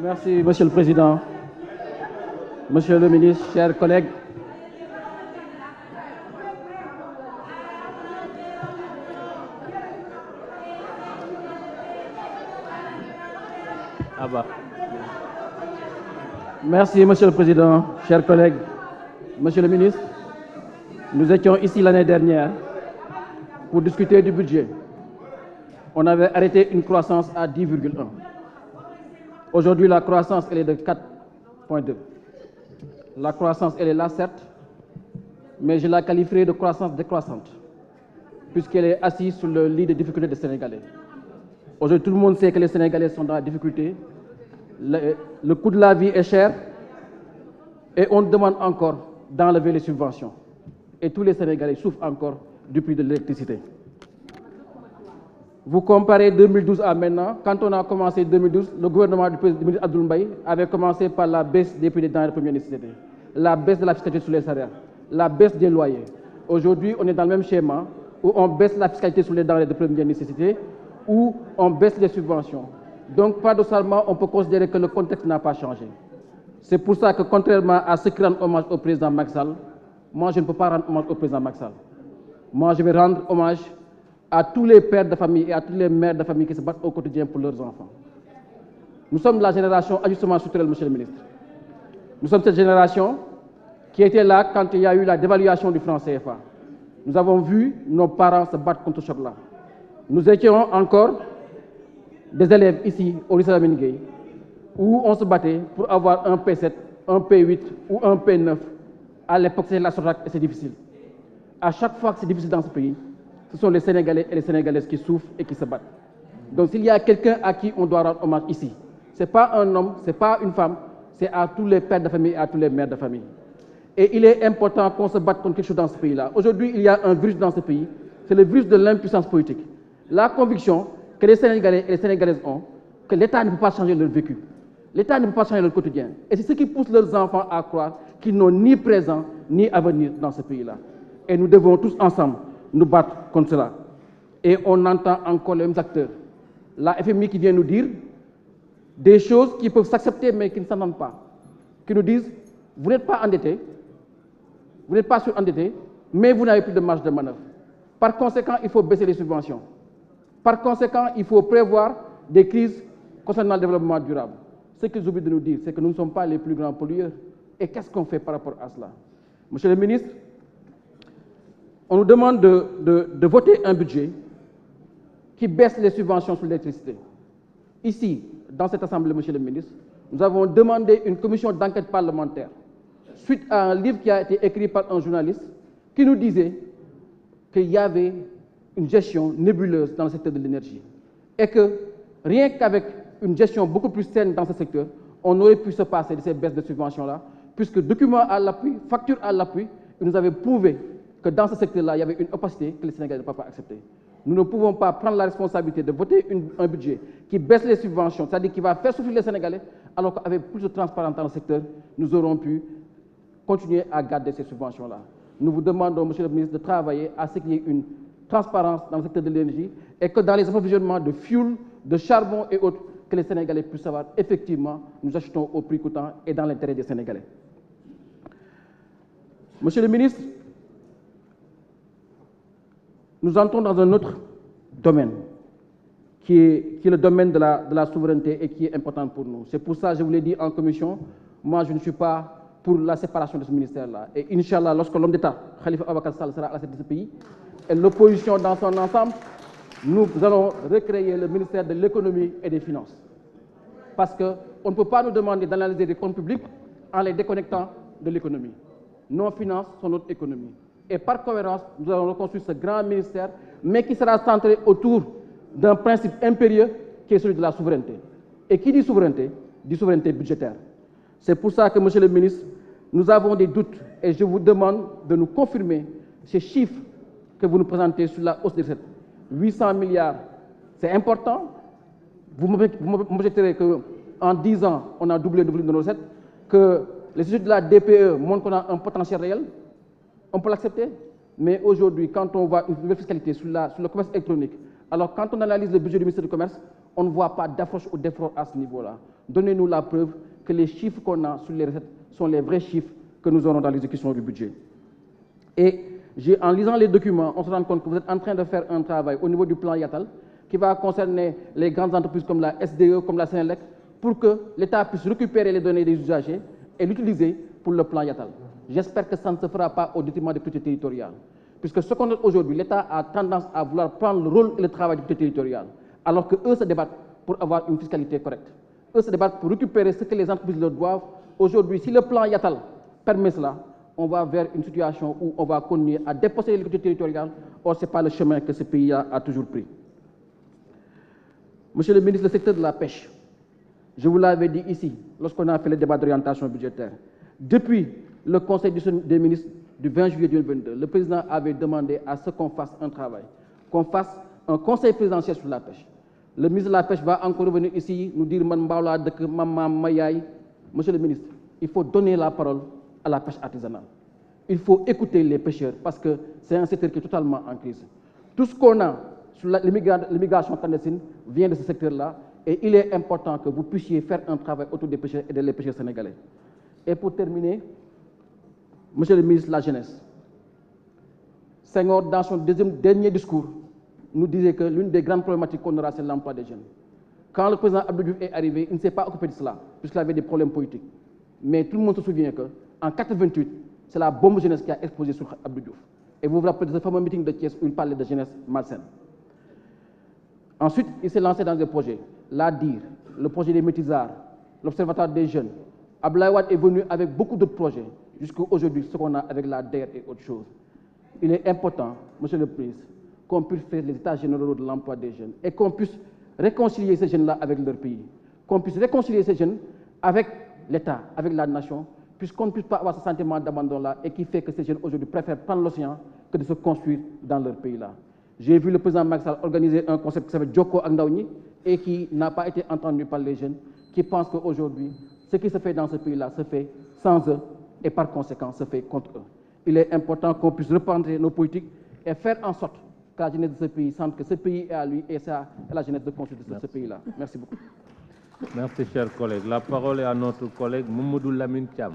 Merci, Monsieur le Président. Monsieur le ministre, chers collègues. Merci, Monsieur le Président, chers collègues. Monsieur le ministre, nous étions ici l'année dernière pour discuter du budget. On avait arrêté une croissance à 10,1. Aujourd'hui, la croissance, elle est de 4,2. La croissance, elle est là, certes, mais je la qualifierais de croissance décroissante, puisqu'elle est assise sur le lit des difficultés des Sénégalais. Aujourd'hui, tout le monde sait que les Sénégalais sont dans la difficulté. Le coût de la vie est cher et on demande encore d'enlever les subventions. Et tous les Sénégalais souffrent encore du prix de l'électricité. Vous comparez 2012 à maintenant. Quand on a commencé 2012, le gouvernement du président Abdoul Mbaye avait commencé par la baisse des prix des denrées de première nécessité, la baisse de la fiscalité sur les salaires, la baisse des loyers. Aujourd'hui, on est dans le même schéma où on baisse la fiscalité sur les denrées de première nécessité, où on baisse les subventions. Donc, paradoxalement, on peut considérer que le contexte n'a pas changé. C'est pour ça que, contrairement à ceux qui rendent hommage au président Macky Sall, moi, je ne peux pas rendre hommage au président Macky Sall. Moi, je vais rendre hommage à tous les pères de famille et à tous les mères de famille qui se battent au quotidien pour leurs enfants. Nous sommes la génération ajustement structurel, monsieur le ministre. Nous sommes cette génération qui était là quand il y a eu la dévaluation du franc CFA. Nous avons vu nos parents se battre contre ce choc-là. Nous étions encore des élèves ici au lycée Lamine Gueye où on se battait pour avoir un P7, un P8 ou un P9. À l'époque, c'était la SODAC et c'est difficile. À chaque fois que c'est difficile dans ce pays, ce sont les Sénégalais et les Sénégalaises qui souffrent et qui se battent. Donc s'il y a quelqu'un à qui on doit rendre hommage ici, ce n'est pas un homme, ce n'est pas une femme, c'est à tous les pères de famille et à tous les mères de famille. Et il est important qu'on se batte contre quelque chose dans ce pays-là. Aujourd'hui, il y a un virus dans ce pays, c'est le virus de l'impuissance politique. La conviction que les Sénégalais et les Sénégalaises ont, que l'État ne peut pas changer leur vécu. L'État ne peut pas changer leur quotidien. Et c'est ce qui pousse leurs enfants à croire qu'ils n'ont ni présent ni avenir dans ce pays-là. Et nous devons tous ensemble nous battre contre cela. Et on entend encore les mêmes acteurs. La FMI qui vient nous dire des choses qui peuvent s'accepter mais qui ne s'entendent pas. Qui nous disent, vous n'êtes pas endettés, vous n'êtes pas surendettés, mais vous n'avez plus de marge de manœuvre. Par conséquent, il faut baisser les subventions. Par conséquent, il faut prévoir des crises concernant le développement durable. Ce qu'ils oublient de nous dire, c'est que nous ne sommes pas les plus grands pollueurs. Et qu'est-ce qu'on fait par rapport à cela? Monsieur le ministre, on nous demande de voter un budget qui baisse les subventions sur l'électricité. Ici, dans cette Assemblée, monsieur le ministre, nous avons demandé une commission d'enquête parlementaire suite à un livre qui a été écrit par un journaliste qui nous disait qu'il y avait une gestion nébuleuse dans le secteur de l'énergie et que rien qu'avec une gestion beaucoup plus saine dans ce secteur, on aurait pu se passer de ces baisses de subventions-là, puisque documents à l'appui, factures à l'appui, ils nous avaient prouvé que dans ce secteur-là, il y avait une opacité que les Sénégalais ne peuvent pas accepter. Nous ne pouvons pas prendre la responsabilité de voter un budget qui baisse les subventions, c'est-à-dire qui va faire souffrir les Sénégalais, alors qu'avec plus de transparence dans le secteur, nous aurons pu continuer à garder ces subventions-là. Nous vous demandons, monsieur le ministre, de travailler à ce qu'il y ait une transparence dans le secteur de l'énergie et que dans les approvisionnements de fuel, de charbon et autres, que les Sénégalais puissent savoir effectivement nous achetons au prix coûtant et dans l'intérêt des Sénégalais. Monsieur le ministre, nous entrons dans un autre domaine qui est le domaine de la souveraineté et qui est important pour nous. C'est pour ça que je vous l'ai dit en commission, moi je ne suis pas pour la séparation de ce ministère-là. Et Inch'Allah, lorsque l'homme d'État, Khalifa Ababacar Sall, sera à la tête de ce pays, et l'opposition dans son ensemble, nous allons recréer le ministère de l'économie et des finances. Parce qu'on ne peut pas nous demander d'analyser des comptes publics en les déconnectant de l'économie. Nos finances sont notre économie. Et par cohérence, nous allons reconstruire ce grand ministère, mais qui sera centré autour d'un principe impérieux qui est celui de la souveraineté. Et qui dit souveraineté budgétaire. C'est pour ça que, monsieur le ministre, nous avons des doutes et je vous demande de nous confirmer ces chiffres que vous nous présentez sur la hausse des recettes. 800 milliards, c'est important. Vous m'objecterez qu'en 10 ans, on a doublé le volume de nos recettes, que les études de la DPE montrent qu'on a un potentiel réel. On peut l'accepter. Mais aujourd'hui, quand on voit une nouvelle fiscalité sur le commerce électronique, Alors quand on analyse le budget du ministère du Commerce, on ne voit pas d'approche ou d'effort à ce niveau-là. Donnez-nous la preuve que les chiffres qu'on a sur les recettes sont les vrais chiffres que nous aurons dans l'exécution du budget. Et en lisant les documents, on se rend compte que vous êtes en train de faire un travail au niveau du plan Yatal qui va concerner les grandes entreprises comme la SDE, comme la Sénélec, pour que l'État puisse récupérer les données des usagers et l'utiliser pour le plan Yatal. J'espère que ça ne se fera pas au détriment des collectivités territoriales. Puisque ce qu'on a aujourd'hui, l'État a tendance à vouloir prendre le rôle et le travail des collectivités territoriales, alors qu'eux se débattent pour avoir une fiscalité correcte. Eux se débattent pour récupérer ce que les entreprises leur doivent. Aujourd'hui, si le plan Yatal permet cela, on va vers une situation où on va continuer à déposséder les collectivités territoriales. Or, ce n'est pas le chemin que ce pays a toujours pris. Monsieur le ministre, le secteur de la pêche, je vous l'avais dit ici, lorsqu'on a fait le débat d'orientation budgétaire. Depuis le Conseil des ministres du 20 juillet 2022, le président avait demandé à ce qu'on fasse un travail, qu'on fasse un conseil présidentiel sur la pêche. Le ministre de la Pêche va encore revenir ici, nous dire Monsieur le ministre, il faut donner la parole à la pêche artisanale. Il faut écouter les pêcheurs parce que c'est un secteur qui est totalement en crise. Tout ce qu'on a sur l'immigration clandestine vient de ce secteur-là et il est important que vous puissiez faire un travail autour des pêcheurs et des pêcheurs sénégalais. Et pour terminer, Monsieur le ministre de la Jeunesse, Senghor, dans son dernier discours, nous disait que l'une des grandes problématiques qu'on aura, c'est l'emploi des jeunes. Quand le président Abdou Diouf est arrivé, il ne s'est pas occupé de cela, puisqu'il avait des problèmes politiques. Mais tout le monde se souvient qu'en 1988, c'est la bombe jeunesse qui a explosé sur Abdou Diouf. Et vous vous rappelez de ce fameux meeting de Thiès où il parlait de jeunesse malsaine. Ensuite, il s'est lancé dans des projets. L'ADIR, le projet des métisards, l'Observatoire des jeunes. Abdoulaye Wade est venu avec beaucoup d'autres projets, jusqu'à aujourd'hui, ce qu'on a avec la DER et autre chose. Il est important, Monsieur le Président, qu'on puisse faire les états généraux de l'emploi des jeunes et qu'on puisse réconcilier ces jeunes-là avec leur pays, qu'on puisse réconcilier ces jeunes avec l'État, avec la nation, puisqu'on ne puisse pas avoir ce sentiment d'abandon-là et qui fait que ces jeunes aujourd'hui préfèrent prendre l'océan que de se construire dans leur pays-là. J'ai vu le président Macky Sall organiser un concept qui s'appelle Djoko Agnaouni et qui n'a pas été entendu par les jeunes, qui pensent qu'aujourd'hui, ce qui se fait dans ce pays-là se fait sans eux et par conséquent se fait contre eux. Il est important qu'on puisse reprendre nos politiques et faire en sorte que la jeunesse de ce pays sente que ce pays est à lui et c'est à la jeunesse de construire ce pays-là. Merci beaucoup. Merci, cher collègue. La parole est à notre collègue Mamadou Lamine Thiam.